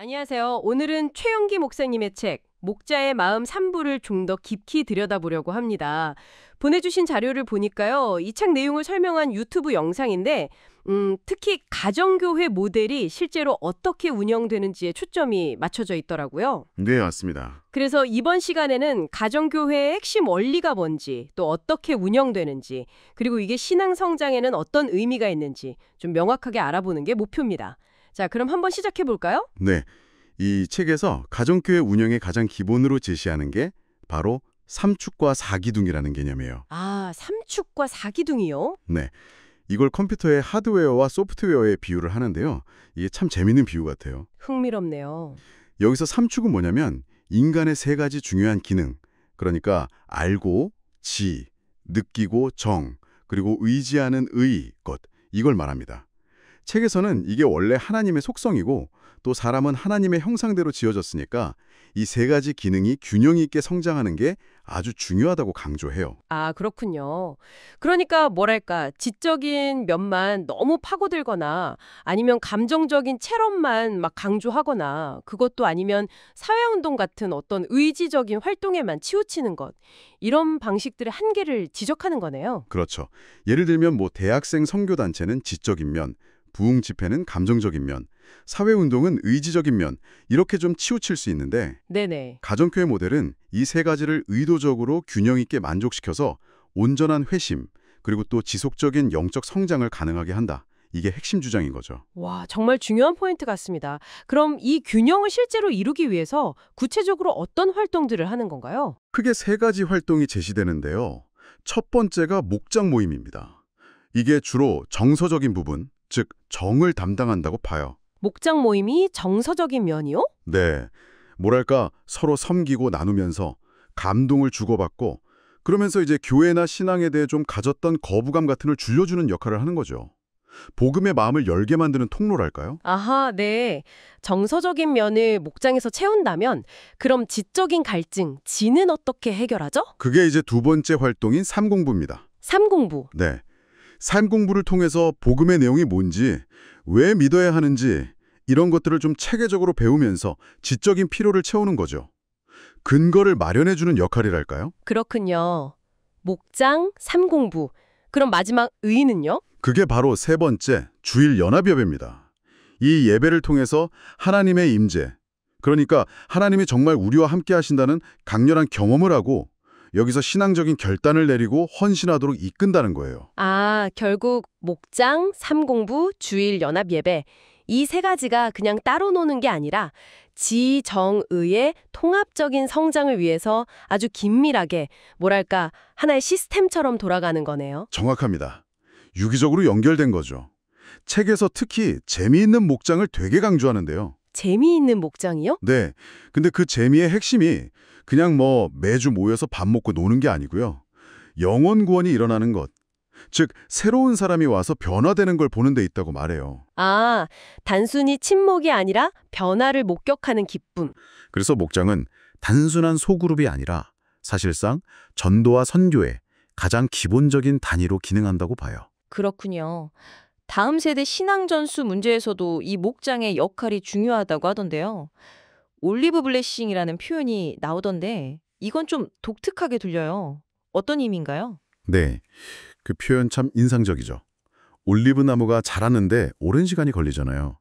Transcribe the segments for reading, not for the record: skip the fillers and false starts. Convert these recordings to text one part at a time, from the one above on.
안녕하세요. 오늘은 최영기 목사님의 책 목자의 마음 3부를 좀 더 깊이 들여다보려고 합니다. 보내주신 자료를 보니까요. 이 책 내용을 설명한 유튜브 영상인데 특히 가정교회 모델이 실제로 어떻게 운영되는지에 초점이 맞춰져 있더라고요. 네, 맞습니다. 그래서 이번 시간에는 가정교회의 핵심 원리가 뭔지, 또 어떻게 운영되는지, 그리고 이게 신앙 성장에는 어떤 의미가 있는지 좀 명확하게 알아보는 게 목표입니다. 자, 그럼 한번 시작해 볼까요? 네, 이 책에서 가정교회 운영의 가장 기본으로 제시하는 게 바로 삼축과 사기둥이라는 개념이에요. 아, 삼축과 사기둥이요? 네, 이걸 컴퓨터의 하드웨어와 소프트웨어에 비유를 하는데요. 이게 참 재밌는 비유 같아요. 흥미롭네요. 여기서 삼축은 뭐냐면 인간의 세 가지 중요한 기능, 그러니까 알고, 지, 느끼고, 정, 그리고 의지하는 의, 것, 이걸 말합니다. 책에서는 이게 원래 하나님의 속성이고 또 사람은 하나님의 형상대로 지어졌으니까 이 세 가지 기능이 균형 있게 성장하는 게 아주 중요하다고 강조해요. 아, 그렇군요. 그러니까 뭐랄까, 지적인 면만 너무 파고들거나 아니면 감정적인 체험만 막 강조하거나 그것도 아니면 사회운동 같은 어떤 의지적인 활동에만 치우치는 것. 이런 방식들의 한계를 지적하는 거네요. 그렇죠. 예를 들면 대학생 선교단체는 지적인 면, 부흥 집회는 감정적인 면, 사회운동은 의지적인 면, 이렇게 좀 치우칠 수 있는데 네네. 가정교회 모델은 이 세 가지를 의도적으로 균형 있게 만족시켜서 온전한 회심, 그리고 또 지속적인 영적 성장을 가능하게 한다. 이게 핵심 주장인 거죠. 와, 정말 중요한 포인트 같습니다. 그럼 이 균형을 실제로 이루기 위해서 구체적으로 어떤 활동들을 하는 건가요? 크게 세 가지 활동이 제시되는데요. 첫 번째가 목장 모임입니다. 이게 주로 정서적인 부분, 즉 정을 담당한다고 봐요. 목장 모임이 정서적인 면이요? 네, 뭐랄까 서로 섬기고 나누면서 감동을 주고받고 그러면서 이제 교회나 신앙에 대해 좀 가졌던 거부감 같은 걸 줄여주는 역할을 하는 거죠. 복음의 마음을 열게 만드는 통로랄까요? 아하, 네. 정서적인 면을 목장에서 채운다면 그럼 지적인 갈증, 지는 어떻게 해결하죠? 그게 이제 두 번째 활동인 삶공부입니다. 삼공부. 네, 삶공부를 통해서 복음의 내용이 뭔지, 왜 믿어야 하는지 이런 것들을 좀 체계적으로 배우면서 지적인 피로를 채우는 거죠. 근거를 마련해주는 역할이랄까요? 그렇군요. 목장, 삼공부. 그럼 마지막 의는요? 그게 바로 세 번째 주일 연합예배입니다. 이 예배를 통해서 하나님의 임재, 그러니까 하나님이 정말 우리와 함께 하신다는 강렬한 경험을 하고 여기서 신앙적인 결단을 내리고 헌신하도록 이끈다는 거예요. 아, 결국 목장, 삼공부, 주일 연합 예배. 이 세 가지가 그냥 따로 노는 게 아니라 지, 정, 의의 통합적인 성장을 위해서 아주 긴밀하게 뭐랄까 하나의 시스템처럼 돌아가는 거네요. 정확합니다. 유기적으로 연결된 거죠. 책에서 특히 재미있는 목장을 되게 강조하는데요. 재미있는 목장이요? 네, 근데 그 재미의 핵심이 그냥 매주 모여서 밥 먹고 노는 게 아니고요. 영혼 구원이 일어나는 것, 즉 새로운 사람이 와서 변화되는 걸 보는 데 있다고 말해요. 아, 단순히 친목이 아니라 변화를 목격하는 기쁨. 그래서 목장은 단순한 소그룹이 아니라 사실상 전도와 선교의 가장 기본적인 단위로 기능한다고 봐요. 그렇군요. 다음 세대 신앙 전수 문제에서도 이 목장의 역할이 중요하다고 하던데요. 올리브 블레싱이라는 표현이 나오던데 이건 좀 독특하게 들려요. 어떤 의미인가요? 네, 그 표현 참 인상적이죠. 올리브 나무가 자라는데 오랜 시간이 걸리잖아요.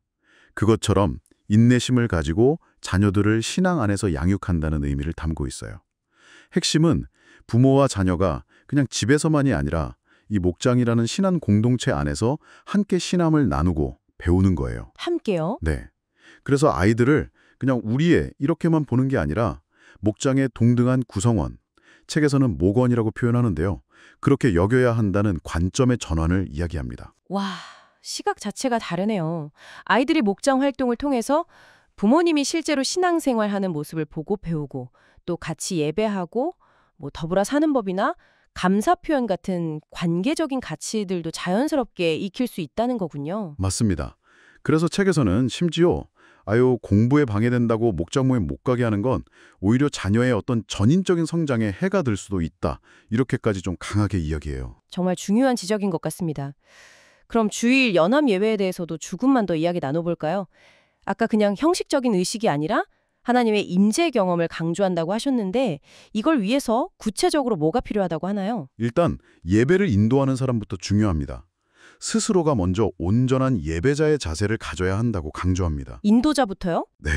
그것처럼 인내심을 가지고 자녀들을 신앙 안에서 양육한다는 의미를 담고 있어요. 핵심은 부모와 자녀가 그냥 집에서만이 아니라 이 목장이라는 신앙 공동체 안에서 함께 신앙을 나누고 배우는 거예요. 함께요? 네. 그래서 아이들을 그냥 우리의 이렇게만 보는 게 아니라 목장의 동등한 구성원, 책에서는 목원이라고 표현하는데요. 그렇게 여겨야 한다는 관점의 전환을 이야기합니다. 와, 시각 자체가 다르네요. 아이들이 목장 활동을 통해서 부모님이 실제로 신앙생활하는 모습을 보고 배우고 또 같이 예배하고 더불어 사는 법이나 감사 표현 같은 관계적인 가치들도 자연스럽게 익힐 수 있다는 거군요. 맞습니다. 그래서 책에서는 심지어 공부에 방해된다고 목장 모임 못 가게 하는 건 오히려 자녀의 어떤 전인적인 성장에 해가 될 수도 있다. 이렇게까지 좀 강하게 이야기해요. 정말 중요한 지적인 것 같습니다. 그럼 주일 연합 예배에 대해서도 조금만 더 이야기 나눠볼까요? 아까 그냥 형식적인 의식이 아니라 하나님의 임재 경험을 강조한다고 하셨는데 이걸 위해서 구체적으로 뭐가 필요하다고 하나요? 일단 예배를 인도하는 사람부터 중요합니다. 스스로가 먼저 온전한 예배자의 자세를 가져야 한다고 강조합니다. 인도자부터요? 네,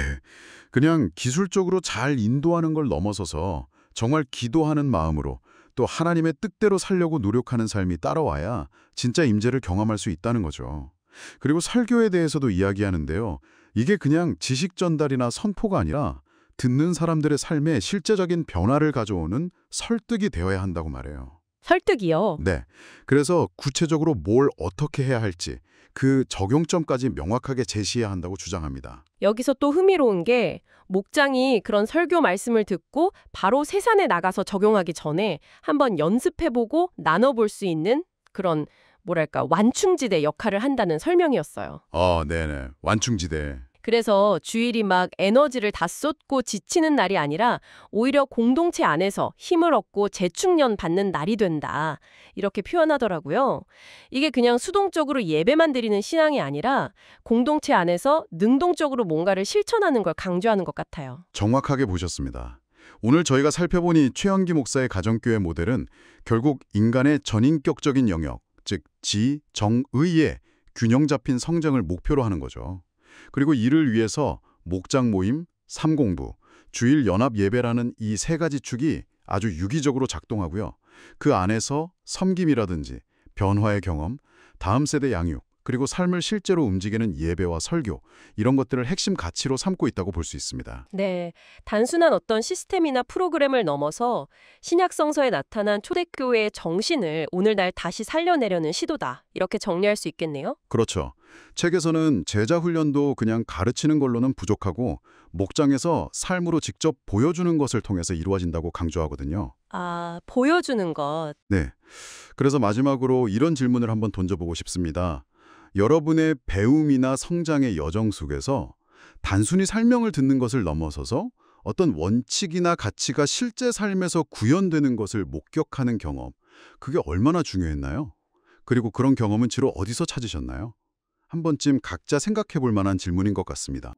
그냥 기술적으로 잘 인도하는 걸 넘어서서 정말 기도하는 마음으로 또 하나님의 뜻대로 살려고 노력하는 삶이 따라와야 진짜 임재를 경험할 수 있다는 거죠. 그리고 설교에 대해서도 이야기하는데요. 이게 그냥 지식 전달이나 선포가 아니라 듣는 사람들의 삶에 실제적인 변화를 가져오는 설득이 되어야 한다고 말해요. 설득이요. 네, 그래서 구체적으로 뭘 어떻게 해야 할지 그 적용점까지 명확하게 제시해야 한다고 주장합니다. 여기서 또 흥미로운 게 목장이 그런 설교 말씀을 듣고 바로 세상에 나가서 적용하기 전에 한번 연습해보고 나눠볼 수 있는 그런 뭐랄까 완충지대 역할을 한다는 설명이었어요. 네네. 완충지대. 그래서 주일이 막 에너지를 다 쏟고 지치는 날이 아니라 오히려 공동체 안에서 힘을 얻고 재충전 받는 날이 된다. 이렇게 표현하더라고요. 이게 그냥 수동적으로 예배만 드리는 신앙이 아니라 공동체 안에서 능동적으로 뭔가를 실천하는 걸 강조하는 것 같아요. 정확하게 보셨습니다. 오늘 저희가 살펴보니 최영기 목사의 가정교회 모델은 결국 인간의 전인격적인 영역, 즉 지, 정, 의의 균형 잡힌 성장을 목표로 하는 거죠. 그리고 이를 위해서 목장 모임, 삼공부, 주일 연합 예배라는 이 세 가지 축이 아주 유기적으로 작동하고요. 그 안에서 섬김이라든지 변화의 경험, 다음 세대 양육, 그리고 삶을 실제로 움직이는 예배와 설교, 이런 것들을 핵심 가치로 삼고 있다고 볼 수 있습니다. 네, 단순한 어떤 시스템이나 프로그램을 넘어서 신약 성서에 나타난 초대교회의 정신을 오늘날 다시 살려내려는 시도다. 이렇게 정리할 수 있겠네요. 그렇죠. 책에서는 제자 훈련도 그냥 가르치는 걸로는 부족하고 목장에서 삶으로 직접 보여주는 것을 통해서 이루어진다고 강조하거든요. 아, 보여주는 것. 네. 그래서 마지막으로 이런 질문을 한번 던져보고 싶습니다. 여러분의 배움이나 성장의 여정 속에서 단순히 설명을 듣는 것을 넘어서서 어떤 원칙이나 가치가 실제 삶에서 구현되는 것을 목격하는 경험, 그게 얼마나 중요했나요? 그리고 그런 경험은 주로 어디서 찾으셨나요? 한 번쯤 각자 생각해 볼 만한 질문인 것 같습니다.